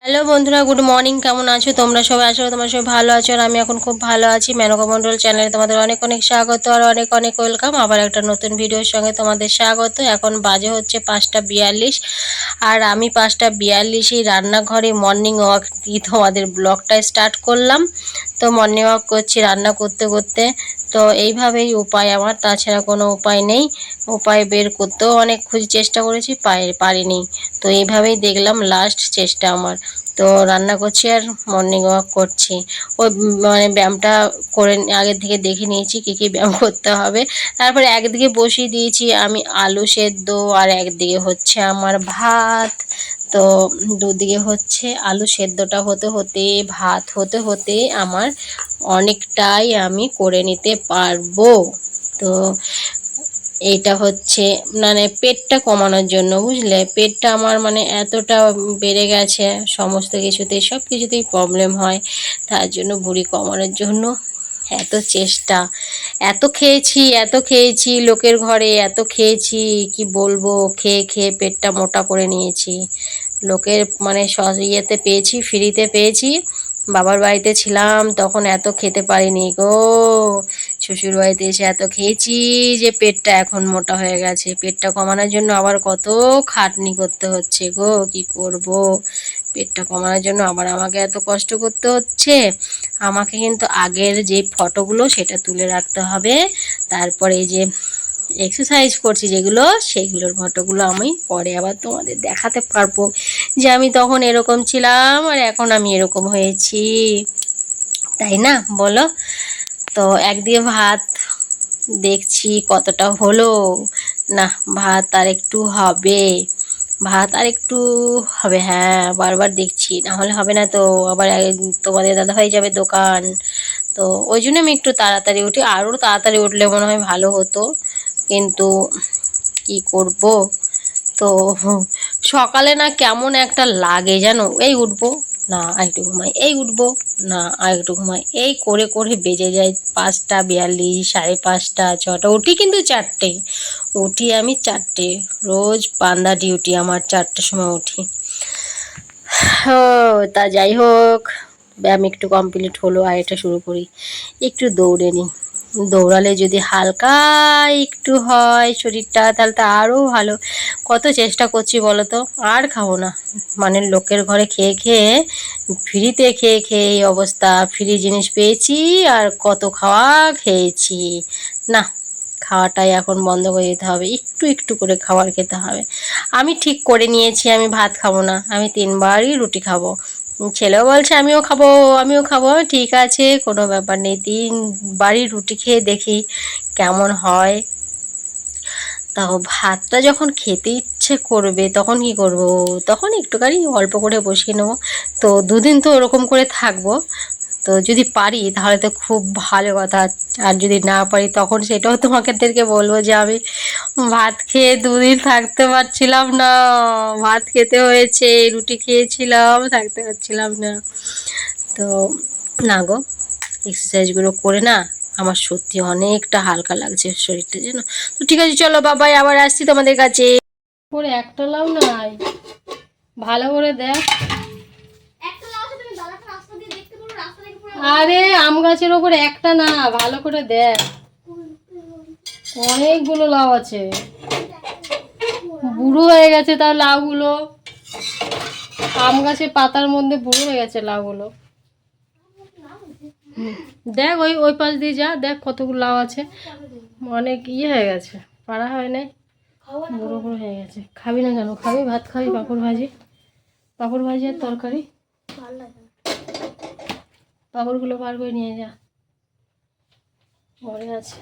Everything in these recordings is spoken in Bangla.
হ্যালো বন্ধুরা, গুড মর্নিং। কেমন আছো তোমরা সবাই? আশা করি তোমরা সবাই ভালো আছো আর আমি এখন খুব ভালো আছি। মেনকা মণ্ডল চ্যানেলে তোমাদের অনেক অনেক স্বাগত আর অনেক অনেক ওয়েলকাম। আবার একটা নতুন ভিডিওর সঙ্গে তোমাদের স্বাগত। এখন বাজে হচ্ছে 5:42 আর আমি 5:42 রান্নাঘরে মর্নিং ওয়াক দিয়ে তোমাদের ব্লগটা স্টার্ট করলাম। তো মর্নিং ওয়াক করছি রান্না করতে করতে। তো এইভাবেই উপায় আমার, তাছাড়া কোনো উপায় নেই। উপায় বের করতেও অনেক চেষ্টা করেছি, পারিনি। তো এইভাবেই দেখলাম লাস্ট চেষ্টা আমার। তো রান্না করছি আর মর্নিং ওয়াক করছি। ওই মানে ব্যায়ামটা করে আগের থেকে দেখে নিয়েছি কী কী ব্যায়াম করতে হবে। তারপরে একদিকে বসিয়ে দিয়েছি আমি আলু সেদ্ধ আর একদিকে হচ্ছে আমার ভাত। তো দুদিকে হচ্ছে আলু সেদ্ধটা হতে হতে ভাত হতে হতে আমার অনেকটাই আমি করে নিতে পারবো। তো এইটা হচ্ছে মানে পেটটা কমানোর জন্য, বুঝলে? পেটটা আমার মানে এতটা বেড়ে গেছে, সমস্ত কিছুতেই সব কিছুতেই প্রবলেম হয়। তার জন্য ভুঁড়ি কমানোর জন্য এত চেষ্টা। এত খেয়েছি লোকের ঘরে, এত খেয়েছি কি বলবো। খেয়ে খেয়ে পেটটা মোটা করে নিয়েছি। লোকের মানে ইয়েতে পেয়েছি, ফ্রিতে পেয়েছি। বাবার বাড়িতে ছিলাম তখন এত খেতে পারিনি গো। শ্বশুর বাড়িতে এসে এত খেয়েছি যে পেটটা এখন মোটা হয়ে গেছে। পেটটা কমানোর জন্য আবার কত খাটনি করতে হচ্ছে গো, কি করব। পেটটা কমানোর জন্য আবার আমাকে এত কষ্ট করতে হচ্ছে। আমাকে কিন্তু আগের যে ফটোগুলো সেটা তুলে রাখতে হবে। তারপরে এই যে এক্সারসাইজ করছি যেগুলো, সেইগুলোর ফটোগুলো আমি পরে আবার তোমাদের দেখাতে পারবো যে আমি তখন এরকম ছিলাম আর এখন আমি এরকম হয়েছি, তাই না বলো? তো একদিকে ভাত দেখছি কতটা হলো। না, ভাত আর একটু হবে, ভাত আর একটু হবে। হ্যাঁ, বারবার দেখছি, না হলে হবে না। তো আবার তোমাদের দাদাভাই যাবে দোকান। তো ওই জন্য আমি একটু তাড়াতাড়ি উঠি, আরও তাড়াতাড়ি উঠলে মনে হয় ভালো হতো, কিন্তু কি করব। তো সকালে না কেমন একটা লাগে জানো, এই উঠবো না আরেকটু ঘুমাই, এই উঠবো না আরেকটু ঘুমাই, এই করে করে বেজে যায় 5:42, 5:30, 6টা। উঠি কিন্তু 4টে, উঠি আমি 4টে। রোজ বান্ধা ডিউটি আমার, 4টার সময় উঠি। ও, তা যাই হোক, ব্যায়াম একটু কমপ্লিট হলো আর এটা শুরু করি। একটু দৌড়ে নিই, দৌড়ালে যদি হালকা একটু হয় শরীরটা তাহলে তো আরও ভালো। কত চেষ্টা করছি বলো তো, আর খাবো না। মানে লোকের ঘরে খেয়ে খেয়ে, ফ্রিতে খেয়ে খেয়ে এই অবস্থা। ফ্রি জিনিস পেয়েছি আর কত খাওয়া খেয়েছি। না, খাওয়াটাই এখন বন্ধ করে দিতে হবে, একটু একটু করে খাবার খেতে হবে। আমি ঠিক করে নিয়েছি আমি ভাত খাবো না, আমি 3বারই রুটি খাবো। ছেলেও বলছে আমিও খাবো, আমিও খাবো। ঠিক আছে, কোনো ব্যাপার নেই, 3বারই রুটি খেয়ে দেখি কেমন হয়। তাও ভাতটা যখন খেতে ইচ্ছে করবে তখন কি করব, তখন একটুখানি অল্প করে বসিয়ে নেবো। তো দুদিন তো ওরকম করে থাকবো। তো যদি পারি তাহলে তো খুব ভালো কথা, আর যদি না পারি তখন সেটাও তোমাদেরকে বলবো যে আমি ভাত খেয়ে 2দিন থাকতে পারছিলাম না। ভাত খেতে হয়েছে, রুটি খেয়েছিলাম, থাকতে পারছিলাম না। তো না গো, এক্সারসাইজগুলো করে না আমার সত্যি অনেকটা হালকা লাগছে শরীরটা যেন। তো ঠিক আছে, চলো বাবাই, আবার আসছি তোমাদের কাছে। করে একটা লাউ নাই, ভালো করে দেখ। আরে আম গাছের ওপরে একটা না, ভালো করে দেখ, অনেকগুলো লাউ আছে। বুড়ো হয়ে গেছে তার লাউগুলো, আম গাছের পাতার মধ্যে বুড়ো হয়ে গেছে লাউগুলো। দেখ ওই ওই পাশ দিয়ে যা, দেখ কতগুলো লাউ আছে। অনেক হয়ে গেছে, পাড়া হয় নাই, বুড়ো বুড়ো হয়ে গেছে। খাবি না কেন? খাবি, ভাত খাবি, পাঁপড় ভাজি, পাঁপড় ভাজি আর তরকারি। পাঁপড়গুলো বার করে নিয়ে যা, মনে আছে,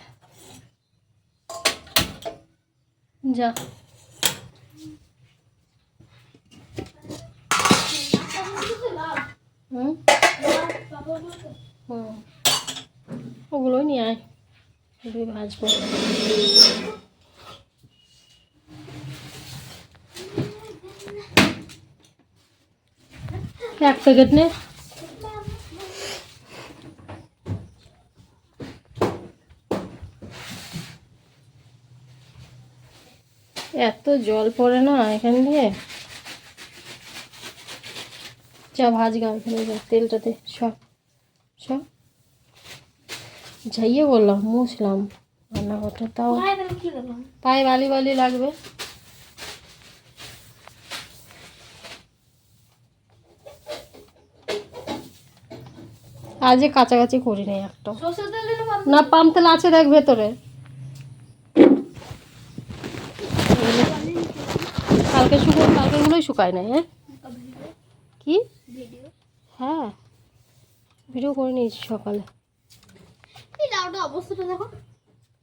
যা। হুম হুম, ওগুলো নিয়ে আয়, ভাজবো। এক প্যাকেট নে। এত জল পড়ে না এখান দিয়ে। চা ভাজ গা, এখানে যা তেলটাতে সব সব ঝাইয়ে বললাম মুছলাম রান্নাঘরটা, তাও পায়ে বালি বালি লাগবে। আজ কাছাকাছি করি নাই একটা না, পাম তেল আছে দেখ ভেতরে, কালকে কালকেগুলোই শুকায় নাই। হ্যাঁ কি হ্যাঁ ভিডিও করে নিয়েছি সকালে। অবস্থাটা দেখো।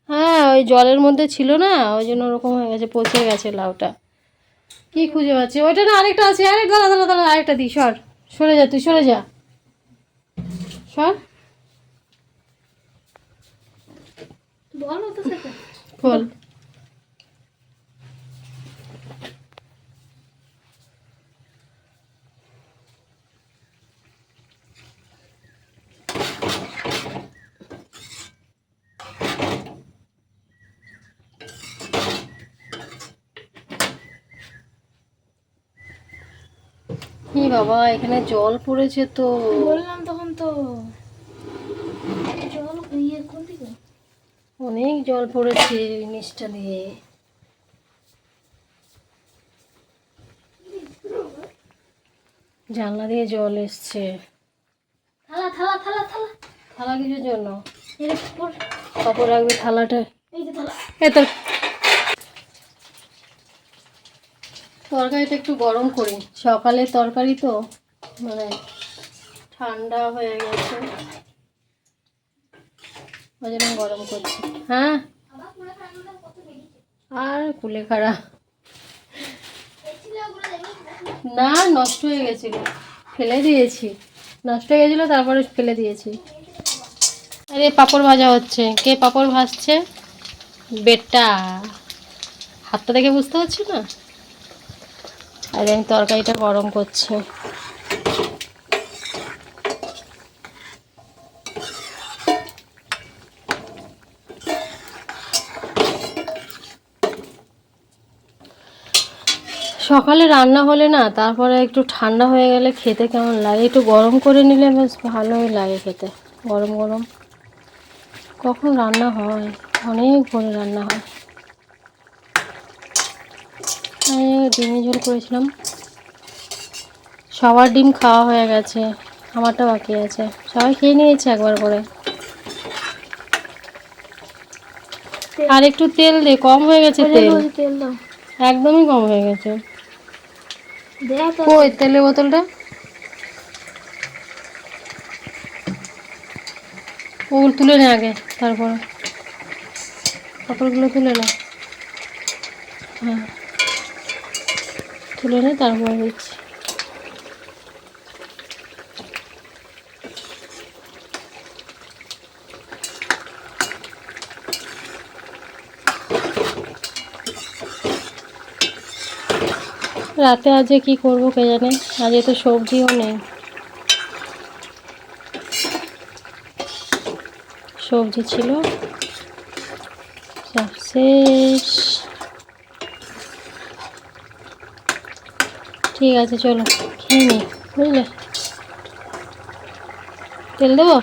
হ্যাঁ ওই জলের মধ্যে ছিল না, ওই জন্য ওরকম হয়ে গেছে, পচে গেছে লাউটা। কি খুঁজে পাচ্ছি, ওইটা না আরেকটা আছে, আরে দাঁড়া দাঁড়া দাঁড়া, আরেকটা দিই, সরে যা, তুই সরে যা, সর বল তো সেটা বল। কি বাবা এখানে জল পড়েছে তো, বললাম তখন তো জল ইয়ে কোন দিকে অনেক জল পড়েছে জিনিসটা দিয়ে। জানলা দিয়ে জল এসছে। থালা থালা থালা থালা থালা কিছুর জন্য? এর উপর কাপড় রাখবি থালাটা। এই যে থালা। এ তোর তরকারিটা একটু গরম করি, সকালে তরকারি তো মানে ঠান্ডা হয়ে গেছে, ওই জন্য গরম করছি। হ্যাঁ আর কুলেখাড়া না, নষ্ট হয়ে গেছিল, ফেলে দিয়েছি, নষ্ট হয়ে গেছিলো তারপরে ফেলে দিয়েছি। আরে পাঁপড় ভাজা হচ্ছে, কে পাঁপড় ভাজছে? বেটা, হাতটা দেখে বুঝতে পারছি না। আর আমি তরকারিটা গরম করছি। সকালে রান্না হলে না, তারপরে একটু ঠান্ডা হয়ে গেলে খেতে কেমন লাগে, একটু গরম করে নিলে বেশ ভালোই লাগে খেতে, গরম গরম। কখন রান্না হয়, অনেক ভোরে রান্না হয়। ডিমের ঝোল করেছিলাম, সবার ডিম খাওয়া হয়ে গেছে, আমারটা বাকি আছে, সবাই খেয়ে নিয়েছে একবার করে। আর একটু তেল দে, কম হয়ে গেছে তেল, তেল দাও, একদমই কম হয়ে গেছে। দেখ কই তেলের বোতলটা? ওগুলো তুলে নে আগে, তারপরে কাপড়গুলো তুলে নে। হ্যাঁ তুলে নে, তারপরে দিচ্ছি। রাতে আজকে কি করবো কে জানে, আজকে তো সবজিও নেই, সবজি ছিল সব শেষ। ঠিক আছে চলো খেয়ে নি, বুঝলে? তেল দেবো?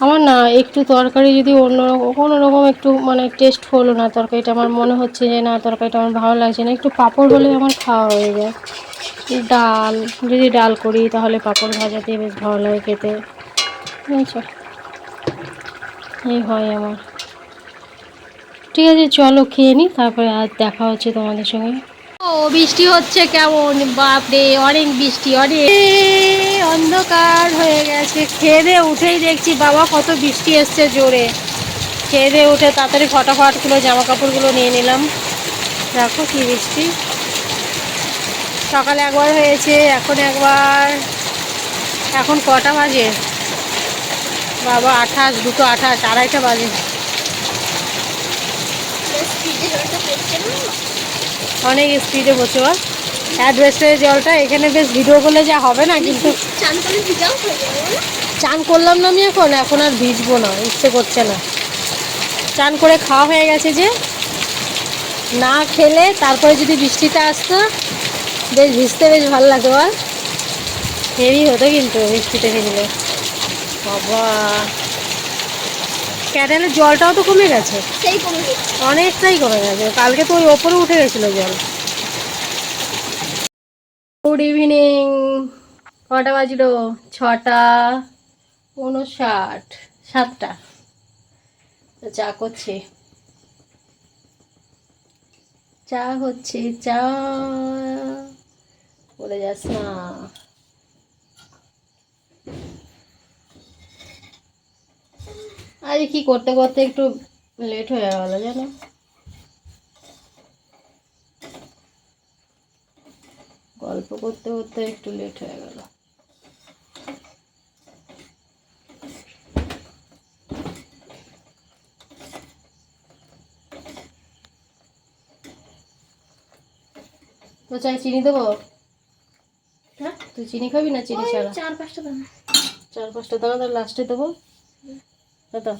আমার না একটু তরকারি যদি অন্যরকম কোনোরকম একটু মানে টেস্ট হলো না তরকারিটা, আমার মনে হচ্ছে যে না তরকারিটা আমার ভালো লাগছে না, একটু পাঁপড় হলে আমার খাওয়া হয়ে যায়। ডাল যদি ডাল করি তাহলে পাঁপড় ভাজা দিয়ে বেশ ভালো লাগে খেতে, বুঝেছো? এই হয় আমার। ঠিক আছে চলো খেয়ে নিই, তারপরে আর দেখা হচ্ছে তোমাদের সঙ্গে। ও বৃষ্টি হচ্ছে কেমন, বাপরে অনেক বৃষ্টি, অনেক অন্ধকার হয়ে গেছে। খেয়ে দিয়ে উঠেই দেখছি বাবা কত বৃষ্টি এসছে জোরে। খেয়ে দিয়ে উঠে তাড়াতাড়ি ফটাফটগুলো জামা কাপড়গুলো নিয়ে নিলাম। দেখো কি বৃষ্টি, সকালে একবার হয়েছে, এখন একবার। এখন কটা বাজে বাবা? 28, 2:28, 2:30 বাজে। অনেক স্পিডে পড়ছে বা অ্যাডভেস্টারের জলটা এখানে বেশ ভিডিও করলে যা হবে না, কিন্তু চান করলাম না আমি, এখন আর ভিজবো না, ইচ্ছে করছে না। চান করে খাওয়া হয়ে গেছে, যে না খেলে তারপরে যদি বৃষ্টিটা আসতো বেশ ভিজতে বেশ ভালো লাগে বল, হেভি হতো কিন্তু বৃষ্টিতে ভিজলে। বাবা, ক্যানেলের জলটাও তো কমে গেছে, সেই কমে গেছে। অনেকটাই কমে গেছে, কালকে তো ওই ওপরে উঠে গেছিল জল। Good evening. কটা বাজলো? 6:59, 7টা। তো চা করছি, চা হচ্ছে, চা বলে যাস না। আজ কি করতে করতে একটু লেট হয়ে গেল জানো, গল্প করতে করতে একটু লেট হয়ে গেল। তো চাই চিনি দেবো? হ্যাঁ, তুই চিনি খাবি না চিনি ওই ছাড়া? 4-5টা দানা। 4-5টা দানা তাহলে লাস্টে দেবো, দাদা।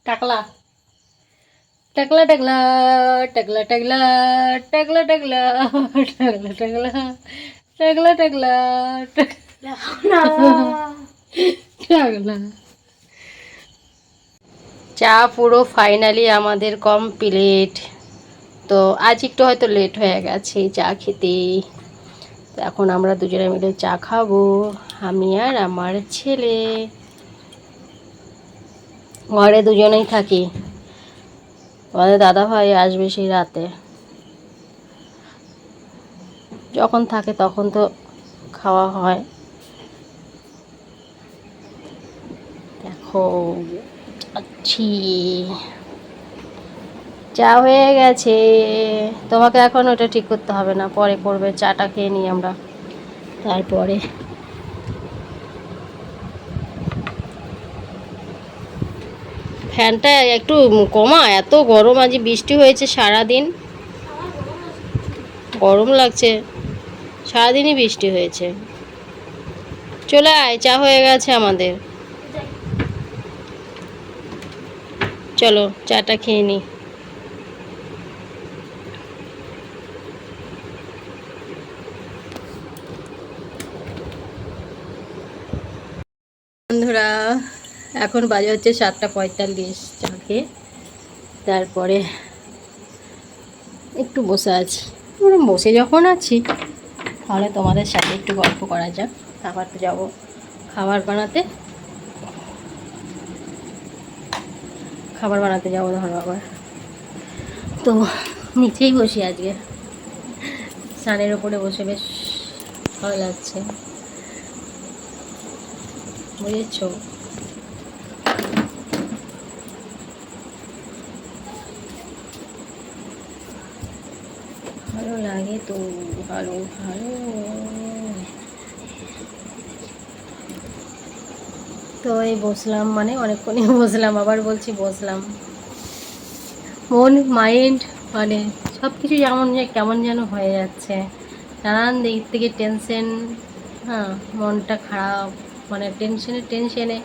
টাকলা টাকলা টাকলা টাকলা টাকলা টাকলা টাকলা টাকলা টাকলা টাকলা টাকলা না, টাকলা। চা পুরো ফাইনালি আমাদের কমপ্লিট। তো আজ একটু হয়তো লেট হয়ে গেছে চা খেতে। তো এখন আমরা দুজনে মিলে চা খাবো, আমি আর আমার ছেলে। ঘরে দুজনেই থাকি, আমাদের দাদা ভাই আসবে সেই রাতে, যখন থাকে তখন তো খাওয়া হয়। দেখো আচ্ছি, চা হয়ে গেছে। তোমাকে এখন ওটা ঠিক করতে হবে না, পরে করবে। চাটা খেয়ে নিই আমরা তারপরে। ফ্যানটা একটু কমা, এত গরম, আজ বৃষ্টি হয়েছে সারাদিন, গরম লাগছে, সারাদিনই বৃষ্টি হয়েছে। চলে আয়, চা হয়ে গেছে আমাদের, চলো চাটা খেয়ে নিই। বন্ধুরা, এখন বাজে হচ্ছে 7:45, চা খেয়ে তারপরে একটু বসে আছি। বসে যখন আছি তাহলে তোমাদের সাথে একটু গল্প করা যাক। তারপর তো যাবো খাবার বানাতে, যাবো ধরো আবার। তো নিচেই বসি আজকে, সানের ওপরে বসে বেশ ভালো লাগছে, বুঝেছো? ভালো লাগে তো, ভালো ভালো। তো এই বসলাম, মানে অনেকক্ষণই বসলাম, আবার বলছি বসলাম। মন মাইন্ড মানে সব কিছু যেমন কেমন যেন হয়ে যাচ্ছে, নানান দিক থেকে টেনশন। হ্যাঁ, মনটা খারাপ, মানে টেনশনে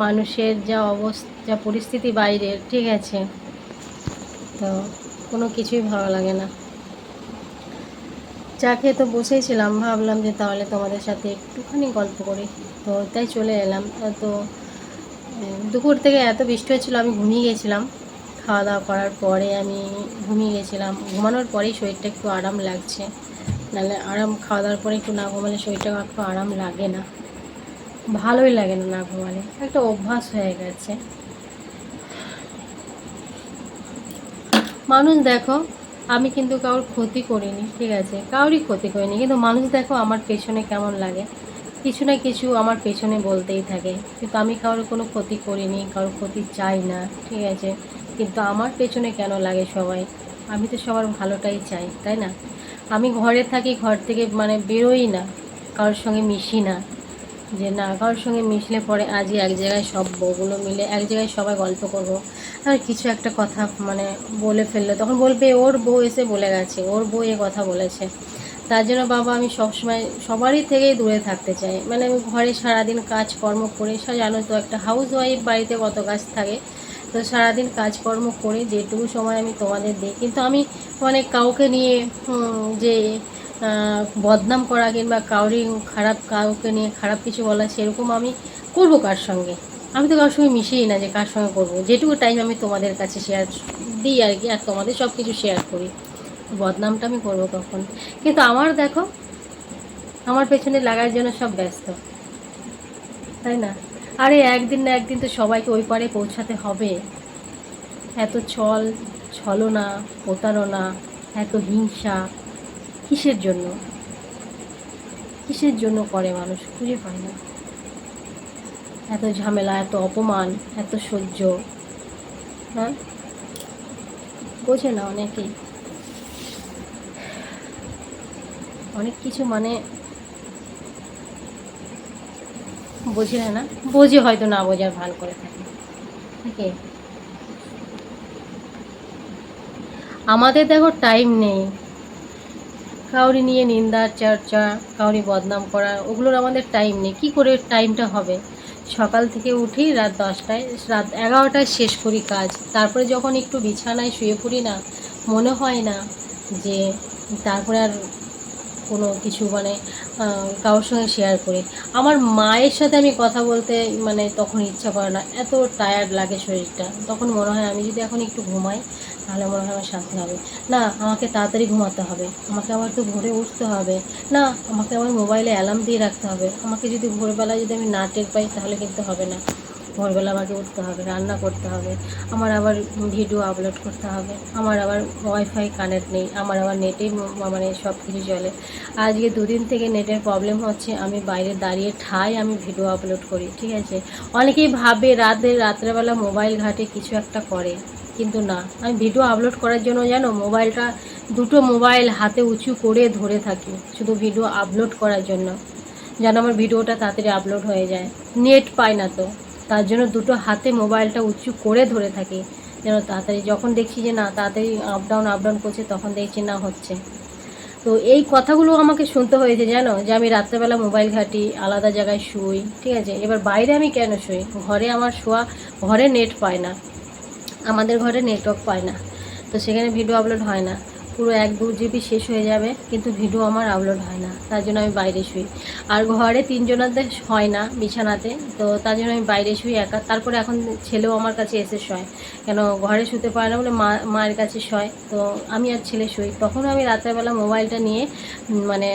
মানুষের যা অবস্থা, যা পরিস্থিতি বাইরের, ঠিক আছে, তো কোনো কিছুই ভালো লাগে না। চা খেয়ে তো বসেছিলাম, ভাবলাম যে তাহলে তোমাদের সাথে একটুখানি গল্প করি, তো তাই চলে এলাম। তো দুপুর থেকে এত বৃষ্টি হচ্ছিলো, আমি ঘুমিয়ে গেছিলাম। খাওয়া দাওয়া করার পরে আমি ঘুমিয়ে গেছিলাম, ঘুমানোর পরেই শরীরটা একটু আরাম লাগছে, নাহলে খাওয়া দাওয়ার পরে একটু না ঘুমালে শরীরটা একটু আরাম লাগে না, ভালোই লাগে না না ঘুমালে, একটা অভ্যাস হয়ে গেছে। মানুষ দেখো, আমি কিন্তু কারোর ক্ষতি করিনি, ঠিক আছে, কারোরই ক্ষতি করিনি, কিন্তু মানুষ দেখো আমার পেছনে কেমন লাগে, কিছু না কিছু আমার পেছনে বলতেই থাকে, কিন্তু আমি কারোর কোনো ক্ষতি করিনি, কারোর ক্ষতি চাই না, ঠিক আছে, কিন্তু আমার পেছনে কেন লাগে সবাই? আমি তো সবার ভালোটাই চাই, তাই না? আমি ঘরে থাকি, ঘর থেকে মানে বেরোই না, কারোর সঙ্গে মিশি না, যে না কারোর সঙ্গে মিশলে পরে আজই এক জায়গায় সব বউগুলো মিলে এক জায়গায় সবাই গল্প করবো, আর কিছু একটা কথা মানে বলে ফেললো, তখন বলবে ওর বউ এসে বলে গেছে, ওর বউ এ কথা বলেছে। তার জন্য বাবা আমি সবসময় সবারই থেকেই দূরে থাকতে চাই। মানে আমি ঘরে সারাদিন কাজকর্ম করে, জানো তো একটা হাউস ওয়াইফ বাড়িতে কত কাজ থাকে, তো সারাদিন কাজকর্ম করে যেটুকু সময় আমি তোমাদের দিই, কিন্তু আমি মানে কাউকে নিয়ে যে বদনাম করা কিংবা কাউরি খারাপ, কাউকে নিয়ে খারাপ কিছু বলা সেরকম আমি করবো কার সঙ্গে? আমি তো কারোর সঙ্গে মিশেই না যে কার সঙ্গে করবো। যেটুকু টাইম আমি তোমাদের কাছে শেয়ার দিই আর কি, আর তোমাদের সব কিছু শেয়ার করি, বদনামটা আমি করবো কখন? কিন্তু আমার দেখো, আমার পেছনে লাগার জন্য সব ব্যস্ত, তাই না? আরে একদিন না একদিন তো সবাইকে ওই পারে পৌঁছাতে হবে। এত ছলনা, প্রতারণা, এত হিংসা কিসের জন্য? কিসের জন্য করে মানুষ খুঁজে পায় না। এত ঝামেলা, এত অপমান, এত সহ্য, হ্যাঁ বোঝে না অনেকেই, অনেক কিছু মানে বোঝে না, বোঝে হয়তো না বোঝার ভান করে থাকে, ঠিক? আমাদের দেখো টাইম নেই কাউরি নিয়ে নিন্দা চর্চা, কাউরি বদনাম করা, ওগুলোর আমাদের টাইম নেই। কী করে টাইমটা হবে? সকাল থেকে উঠি রাত 10টায়, রাত 11টায় শেষ করি কাজ, তারপরে যখন একটু বিছানায় শুয়ে পড়ি না, মনে হয় না যে তারপরে আর কোনো কিছু মানে কারোর সঙ্গে শেয়ার করি। আমার মায়ের সাথে আমি কথা বলতে মানে তখন ইচ্ছা করে না, এত টায়ার্ড লাগে শরীরটা, তখন মনে হয় আমি যদি এখন একটু ঘুমাই তাহলে মনে হয় আমার শান্তি হবে। না, আমাকে তাড়াতাড়ি ঘুমাতে হবে, আমাকে আবার তো ভোরে উঠতে হবে, না আমাকে আমার মোবাইলে অ্যালার্ম দিয়ে রাখতে হবে, আমাকে যদি ভোরবেলায় যদি আমি না টের পাই তাহলে কিন্তু হবে না, ভোরবেলা আমাকে উঠতে হবে, রান্না করতে হবে, আমার আবার ভিডিও আপলোড করতে হবে, আমার আবার ওয়াইফাই কানেক্ট নেই, আমার আবার নেটেই মানে সব কিছু চলে। আজকে 2 দিন থেকে নেটের প্রবলেম হচ্ছে, আমি বাইরে দাঁড়িয়ে ঠাই আমি ভিডিও আপলোড করি, ঠিক আছে? অনেকেই ভাবে রাত্রেবেলা মোবাইল ঘাটে কিছু একটা করে, কিন্তু না, আমি ভিডিও আপলোড করার জন্য জানো মোবাইলটা, দুটো মোবাইল হাতে উঁচু করে ধরে থাকি শুধু ভিডিও আপলোড করার জন্য, যেন আমার ভিডিওটা তাড়াতাড়ি আপলোড হয়ে যায়। নেট পাই না তো, তার জন্য দুটো হাতে মোবাইলটা উঁচু করে ধরে থাকি যেন তাড়াতাড়ি, যখন দেখছি যে না তাড়াতাড়ি আপ ডাউন করছে তখন দেখছি না হচ্ছে। তো এই কথাগুলো আমাকে শুনতে হয়েছে জানো, যে আমি রাত্রেবেলা মোবাইল ঘাঁটি, আলাদা জায়গায় শুই, ঠিক আছে? এবার বাইরে আমি কেন শুই? ঘরে আমার শোয়া, ঘরে নেট পায় না, আমাদের ঘরে নেটওয়ার্ক পায় না, তো সেখানে ভিডিও আপলোড হয় না। পুরো 1-2 জিবি শেষ হয়ে যাবে কিন্তু ভিডিও আমার আপলোড হয় না, তার জন্য আমি বাইরে শুই। আর ঘরে 3জনাতে হয় না বিছানাতে, তো তার জন্য আমি বাইরে শুই একা। তারপরে এখন ছেলেও আমার কাছে এসে শয়, কেন ঘরে শুতে পারে না বলে মায়ের কাছে শয়, তো আমি আর ছেলে শুই। তখন আমি রাত্রেবেলা মোবাইলটা নিয়ে মানে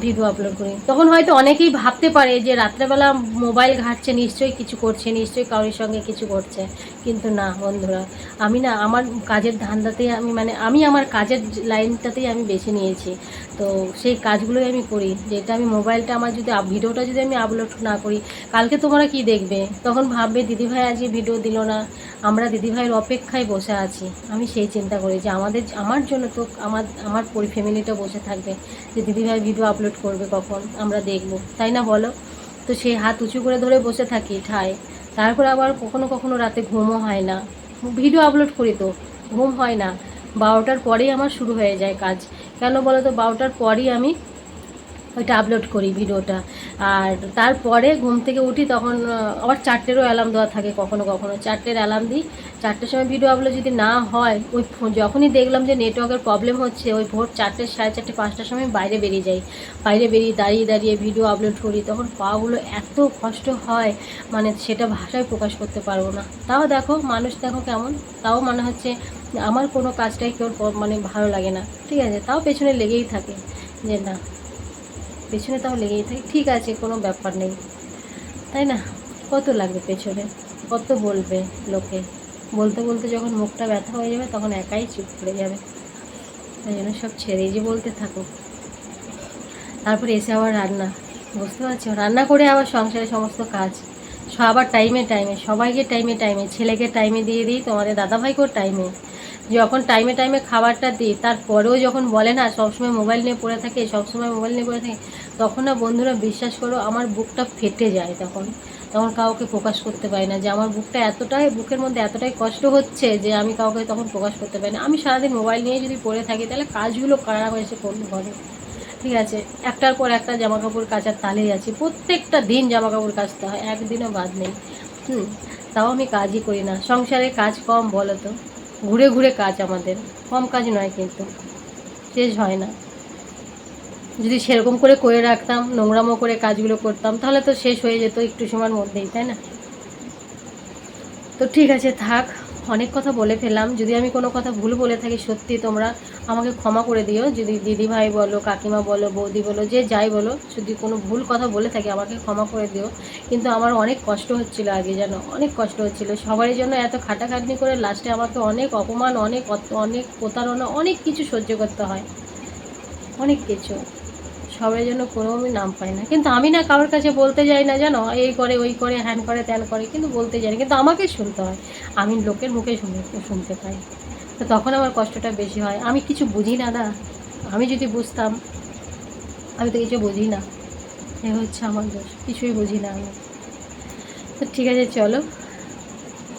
ভিডিও আপলোড করি। তখন হয়তো অনেকেই ভাবতে পারে যে রাত্রেবেলা মোবাইল ঘাঁটছে, নিশ্চয়ই কিছু করছে, নিশ্চয়ই কারোর সঙ্গে কিছু করছে, কিন্তু না বন্ধুরা, আমি না আমার কাজের ধান্দাতেই আমি মানে আমি আমার কাজের লাইনটাতেই আমি বেছে নিয়েছি, তো সেই কাজগুলোই আমি করি। যেটা আমি মোবাইলটা আমার যদি ভিডিওটা যদি আমি আপলোড না করি, কালকে তোমরা কি দেখবে? তখন ভাববে দিদিভাই আজকে ভিডিও দিল না, আমরা দিদিভাইয়ের অপেক্ষায় বসে আছি। আমি সেই চিন্তা করি যে আমার জন্য তো আমার ফ্যামিলিটা বসে থাকবে, যে দিদিভাই ভিডিও আপলোড করবে কখন, আমরা দেখব, তাই না বলো? তো সেই হাত উঁচু করে ধরে বসে থাকি ঠায়। তারপর আবার কখনো কখনো রাতে ঘুমও হয় না, ভিডিও আপলোড করি তো ঘুম হয় না। 12টার পরেই আমার শুরু হয়ে যায় কাজ। কেন বলো তো? 12টার পরেই আমি ওইটা আপলোড করি ভিডিওটা। আর তারপরে ঘুম থেকে উঠি তখন আবার 4টেরও অ্যালার্ম দেওয়া থাকে, কখনো কখনো 4টের অ্যালার্ম দিই। 4টের সময় ভিডিও আপলোড যদি না হয়, ওই যখনই দেখলাম যে নেটওয়ার্কের প্রবলেম হচ্ছে, ওই ভোর 4টে, 4:30, 5টার সময় বাইরে বেরিয়ে যাই। বাইরে বেরিয়ে দাঁড়িয়ে দাঁড়িয়ে ভিডিও আপলোড করি, তখন পাগুলো এত কষ্ট হয় মানে সেটা ভাষায় প্রকাশ করতে পারবো না। তাও দেখো মানুষ দেখো কেমন, তাও মনে হচ্ছে আমার কোনো কাজটাই কেউ মানে ভালো লাগে না, ঠিক আছে? তাও পেছনে লেগেই থাকে যে না, পেছনে তাও লেগেই থাকে, ঠিক আছে কোনো ব্যাপার নেই, তাই না? কত লাগবে পেছনে, কত বলবে লোকে, বলতে বলতে যখন মুখটা ব্যথা হয়ে যাবে তখন একাই চুপ করে যাবে, তাই জন্য সব ছেড়েই যে বলতে থাকো। তারপরে এসে আবার রান্না, বুঝতে পারছো? রান্না করে আবার সংসারের সমস্ত কাজ আবার টাইমে টাইমে, সবাইকে টাইমে টাইমে, ছেলেকে টাইমে দিয়ে দিই, তোমাদের দাদাভাইকেও টাইমে, যখন টাইমে টাইমে খাবারটা দিই, তারপরেও যখন বলে না সবসময় মোবাইল নিয়ে পড়ে থাকে, সবসময় মোবাইল নিয়ে পড়ে থাকে, তখন না বন্ধুরা বিশ্বাস করো আমার বুকটা ফেটে যায়। তখন তখন কাউকে প্রকাশ করতে পারি না যে আমার বুকটা এতটাই, বুকের মধ্যে এতটাই কষ্ট হচ্ছে যে আমি কাউকে তখন প্রকাশ করতে পারি না। আমি সারাদিন মোবাইল নিয়ে যদি পড়ে থাকি তাহলে কাজগুলো কারা এসে করতে পারে? ঠিক আছে, একটার পর একটা জামা কাপড় কাচার তালেই আছি, প্রত্যেকটা দিন জামা কাপড় কাচতে হয়, একদিনও বাদ নেই। তাও আমি কাজই করি না। সংসারে কাজ কম বলো তো? ঘুরে ঘুরে কাজ আমাদের, কম কাজ নয় কিন্তু, শেষ হয় না। যদি সেরকম করে করে রাখতাম, নোংরামো করে কাজগুলো করতাম, তাহলে তো শেষ হয়ে যেত একটু সময়ের মধ্যেই, তাই না? তো ঠিক আছে থাক, অনেক কথা বলে ফেললাম। যদি আমি কোনো কথা ভুল বলে থাকি সত্যি তোমরা আমাকে ক্ষমা করে দিও। যদি দিদি ভাই বলো, কাকিমা বলো, বৌদি বলো, যে যাই বলো, যদি কোনো ভুল কথা বলে থাকি আমাকে ক্ষমা করে দিও। কিন্তু আমার অনেক কষ্ট হচ্ছিল আগে, যেন অনেক কষ্ট হচ্ছিল সবারই জন্য, এত খাটাখাটনি করে লাস্টে আমাকে অনেক অপমান, অনেক অনেক প্রতারণা, অনেক কিছু সহ্য করতে হয়, অনেক কিছু। সবার জন্য কোনো আমি নাম পাই না, কিন্তু আমি না কারোর কাছে বলতে যাই না, জানো, এই করে ওই করে হ্যান করে ত্যান করে, কিন্তু বলতে যাই না, কিন্তু আমাকে শুনতে হয়। আমি লোকের মুখে শুনতে পাই, তো তখন আমার কষ্টটা বেশি হয়। আমি কিছু বুঝি না না, আমি যদি বুঝতাম, আমি তো কিছু বুঝি না, এ হচ্ছে আমার দোষ, কিছুই বুঝি না আমি। তো ঠিক আছে চলো,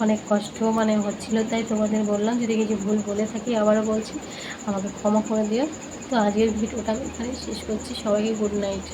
অনেক কষ্ট মানে হচ্ছিল তাই তোমাদের বললাম। যদি কিছু ভুল বলে থাকি আবারও বলছি, আমাকে ক্ষমা করে দিও। তো আজকের ভিডিওটা আমি এখানে শেষ করছি। সবাইকে গুড নাইট।